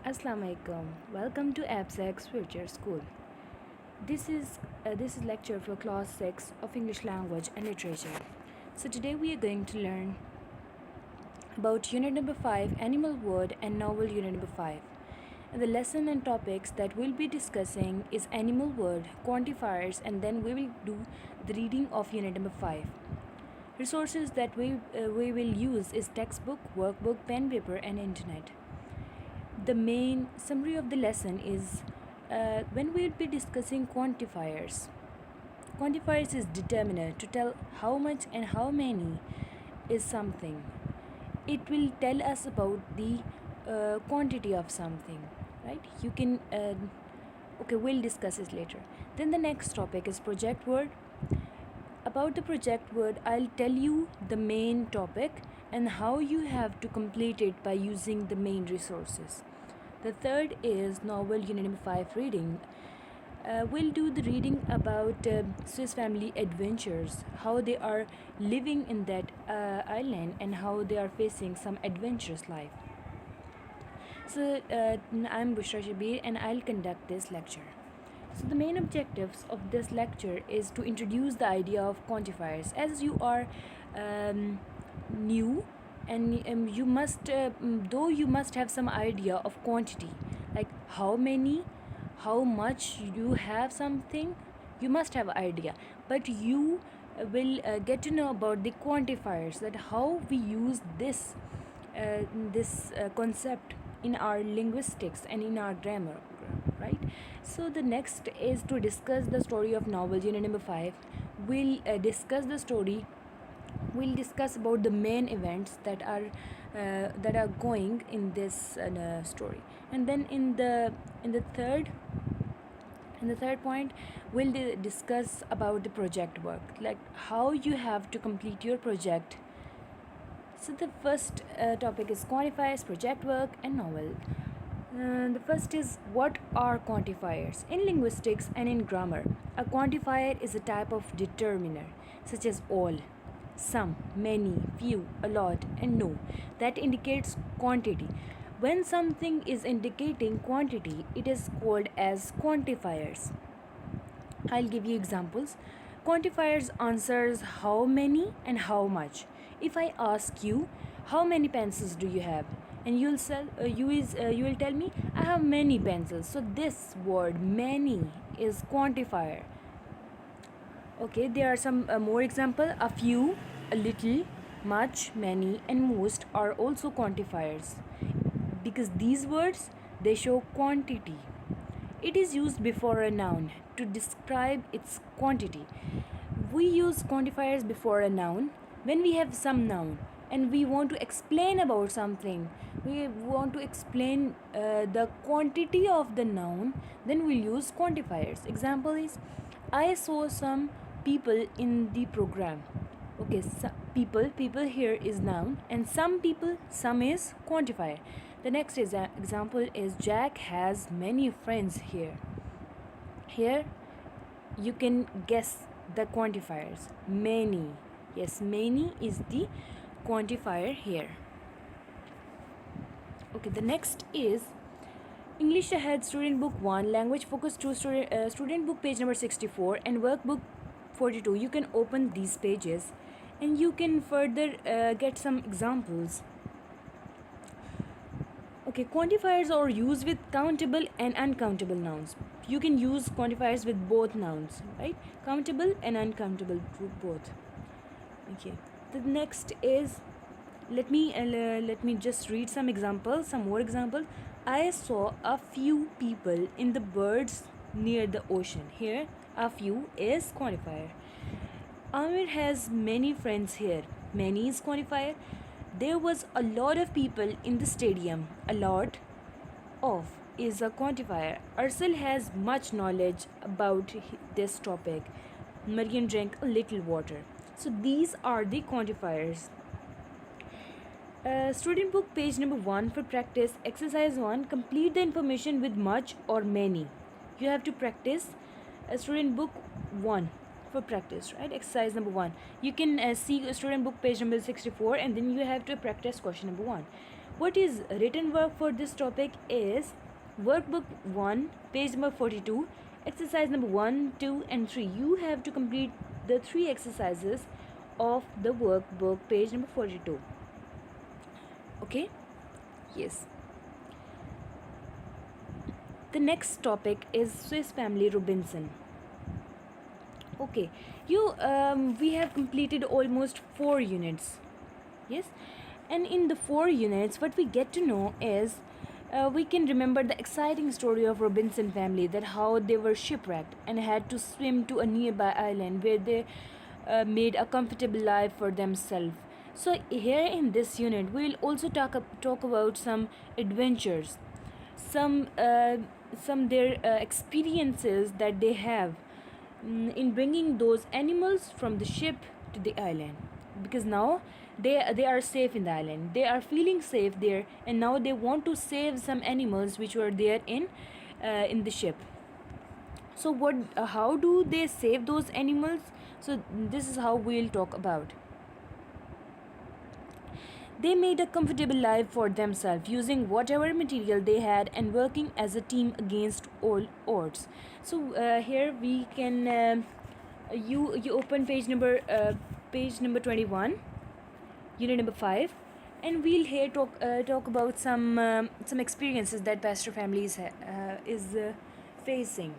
Assalamu alaikum. Welcome to AppSec's Future School. This is lecture for class 6 of English language and literature. So today we are going to learn about unit number 5 animal word and novel unit number 5. And the lesson and topics that we'll be discussing is animal word, quantifiers, and then we will do the reading of unit number 5. Resources that we will use is textbook, workbook, pen, paper, and internet. The main summary of the lesson is when we will be discussing quantifiers. Quantifiers is determiner to tell how much and how many is something. It will tell us about the quantity of something, right? You can okay, we'll discuss it later. Then the next topic is project word. About the project word, I'll tell you the main topic and how you have to complete it by using the main resources. The third is novel unit number 5 reading. We'll do the reading about Swiss family adventures, how they are living in that island and how they are facing some adventurous life. So I'm Bushra Shabir and I'll conduct this lecture. So the main objectives of this lecture is to introduce the idea of quantifiers. As you are new and you must though you must have some idea of quantity, like how many, how much you have something, you must have idea, but you will get to know about the quantifiers, that how we use this concept in our linguistics and in our grammar, right? So the next is to discuss the story of novel unit number 5. We'll discuss the story. We'll discuss about the main events that are going in this story, and then in the third point we'll discuss about the project work, like how you have to complete your project. So the first topic is quantifiers, project work, and novel. The first is, what are quantifiers? In linguistics and in grammar, a quantifier is a type of determiner, such as all, some, many, few, a lot, and no, that indicates quantity. When something is indicating quantity, it is called as quantifiers. I'll give you examples. Quantifiers answers how many and how much. If I ask you, how many pencils do you have? And you will tell me, I have many pencils. So this word many is quantifier. Okay, there are some more example. A few, a little, much, many, and most are also quantifiers, because these words, they show quantity. It is used before a noun to describe its quantity. We use quantifiers before a noun when we have some noun and we want to explain about something. We want to explain the quantity of the noun, then we'll use quantifiers. Example is, I saw some people in the program. Okay, so people here is noun, and some people, some is quantifier. The next example is, Jack has many friends here. Here you can guess the quantifiers. Many. Yes, many is the quantifier here. Okay, the next is English Ahead Student Book 1, Language Focus 2, Student Book page number 64 and Workbook 42. You can open these pages and you can further get some examples. Okay, quantifiers are used with countable and uncountable nouns. You can use quantifiers with both nouns, right? Countable and uncountable, both. Okay, the next is, let me just read some more examples. I saw a few people in the birds near the ocean. Here, a few is quantifier. Amir has many friends here. Many is quantifier. There was a lot of people in the stadium. A lot of is a quantifier. Ursel has much knowledge about this topic. Marian drank a little water. So these are the quantifiers. Student book page number 1 for practice. Exercise 1. Complete the information with much or many. You have to practice student book 1 for practice, right? Exercise number 1. You can see student book page number 64 and then you have to practice question number 1. What is written work for this topic is workbook 1, page number 42, exercise number 1, 2, and 3. You have to complete the 3 exercises of the workbook, page number 42. Okay? Yes. The next topic is Swiss Family Robinson. Okay, we have completed almost 4 units. Yes, and in the 4 units, what we get to know is we can remember the exciting story of Robinson family, that how they were shipwrecked and had to swim to a nearby island where they made a comfortable life for themselves. So here in this unit, we will also talk about some adventures, some their experiences that they have in bringing those animals from the ship to the island, because now they are safe in the island, they are feeling safe there, and now they want to save some animals which were there in the ship. So what how do they save those animals? So this is how we'll talk about. They made a comfortable life for themselves using whatever material they had and working as a team against all odds. So here we can you open page number 21, unit number 5, and we'll here talk about some experiences that pastor families is facing.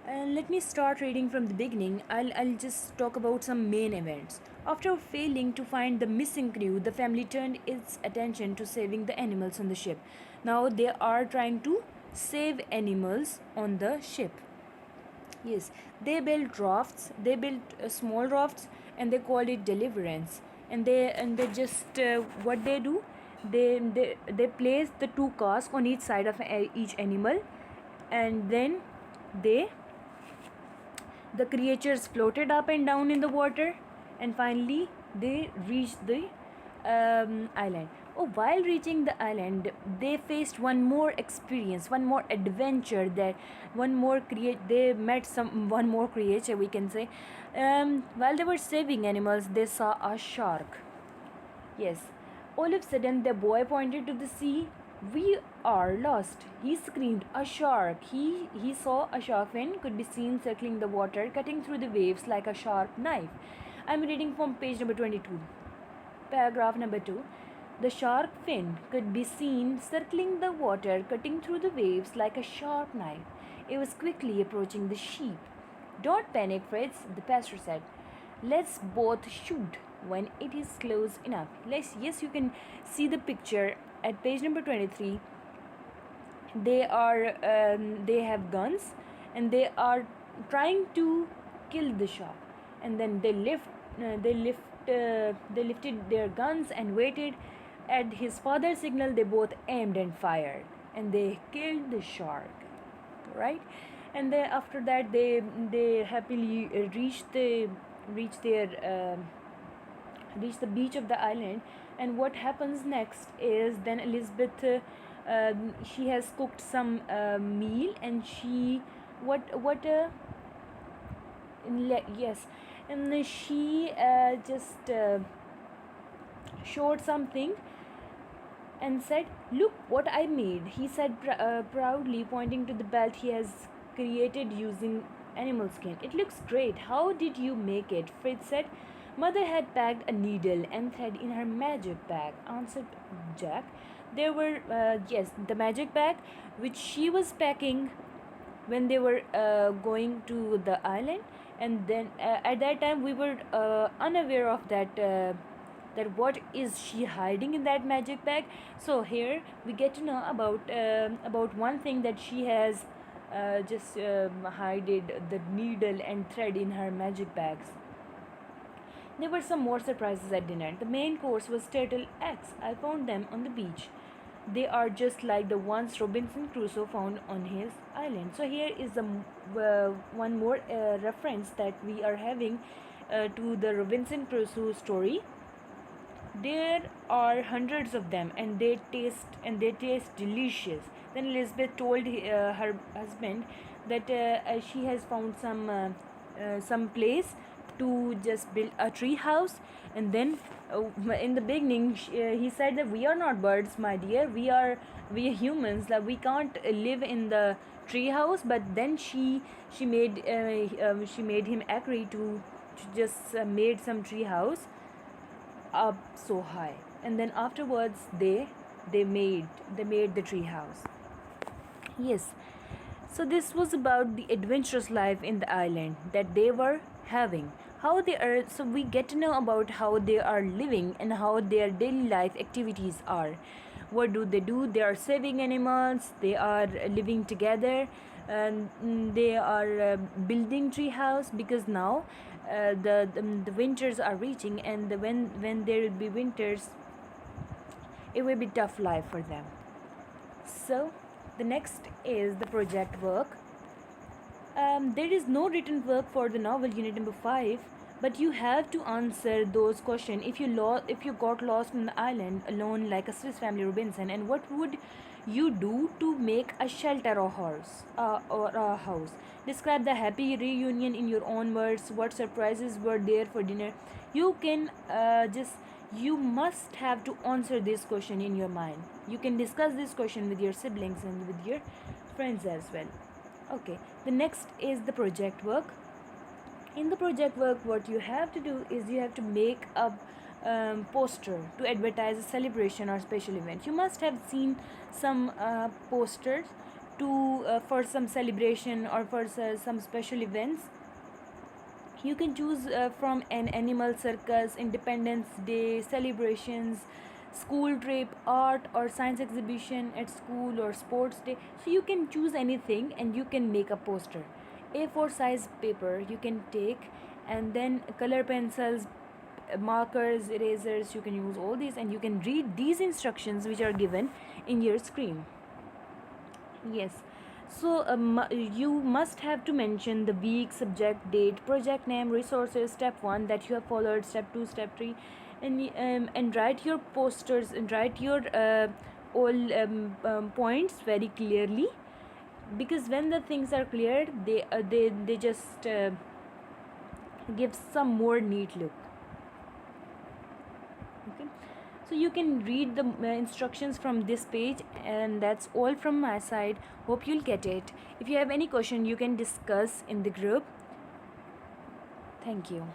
And let me start reading from the beginning. I'll just talk about some main events. After failing to find the missing crew, the family turned its attention to saving the animals on the ship. Now they are trying to save animals on the ship. Yes, they built rafts. They built small rafts, and they called it Deliverance. And they just what they do, they place the 2 casks on each side of each animal, and then they the creatures floated up and down in the water, and finally they reached the island. Oh, while reaching the island, they faced one more experience, one more adventure. That they met some one more creature, we can say. While they were saving animals, they saw a shark. Yes. All of a sudden, the boy pointed to the sea. We are lost, he screamed. A shark. He saw a shark fin could be seen circling the water, cutting through the waves like a sharp knife. I'm reading from page number 22. Paragraph number 2. The shark fin could be seen circling the water, cutting through the waves like a sharp knife. It was quickly approaching the sheep. Don't panic, Fritz, the pastor said. Let's both shoot when it is close enough. Yes, you can see the picture at page number 23. They have guns, and they are trying to kill the shark. And then they lifted their guns and waited. At his father's signal, they both aimed and fired, and they killed the shark. Right, and then after that, they happily reached their reach the beach of the island. And what happens next is, then Elizabeth she has cooked some meal, and she what yes, and she just showed something and said, "Look what I made," he said proudly, pointing to the belt he has created using animal skin. "It looks great. How did you make it?" Fritz said. "Mother had packed a needle and thread in her magic bag," answered Jack. There were, yes, the magic bag which she was packing when they were going to the island. And then at that time we were unaware of that what is she hiding in that magic bag. So here we get to know about one thing, that she has just hided the needle and thread in her magic bags. There were some more surprises at dinner. The main course was turtle eggs. I found them on the beach. They are just like the ones Robinson Crusoe found on his island. So here is one more reference that we are having to the Robinson Crusoe story. There are hundreds of them, and they taste delicious. Then Elizabeth told her husband that she has found some place to just build a tree house. And then in the beginning he said that we are not birds, my dear, we are humans, that we can't live in the tree house. But then she made him agree to just made some tree house up so high. And then afterwards they made the tree house. Yes. So this was about the adventurous life in the island that they were having. How they are, so we get to know about how they are living and how their daily life activities are. What do they do? They are saving animals, they are living together, and they are building tree house, because now the winters are reaching, and when there will be winters, it will be tough life for them. So the next is the project work. There is no written work for the novel unit number 5, but you have to answer those questions. If you got lost on the island alone like a Swiss Family Robinson, and what would you do to make a shelter or a house? Describe the happy reunion in your own words. What surprises were there for dinner? You can just you must have to answer this question in your mind. You can discuss this question with your siblings and with your friends as well. Okay, the next is the project work. In the project work, what you have to do is you have to make a poster to advertise a celebration or special event. You must have seen some posters to for some celebration or for some special events. You can choose from an animal circus, Independence Day celebrations, school trip, art or science exhibition at school, or sports day. So you can choose anything and you can make a poster. A4 size paper you can take, and then color pencils, markers, erasers, you can use all these, and you can read these instructions which are given in your screen. Yes. So you must have to mention the week, subject, date, project name, resources, step 1 that you have followed, step 2, step 3, and write your posters and write your all points very clearly, because when the things are clear, they just give some more neat look. Okay, so you can read the instructions from this page, and that's all from my side. Hope you'll get it. If you have any question, you can discuss in the group. Thank you.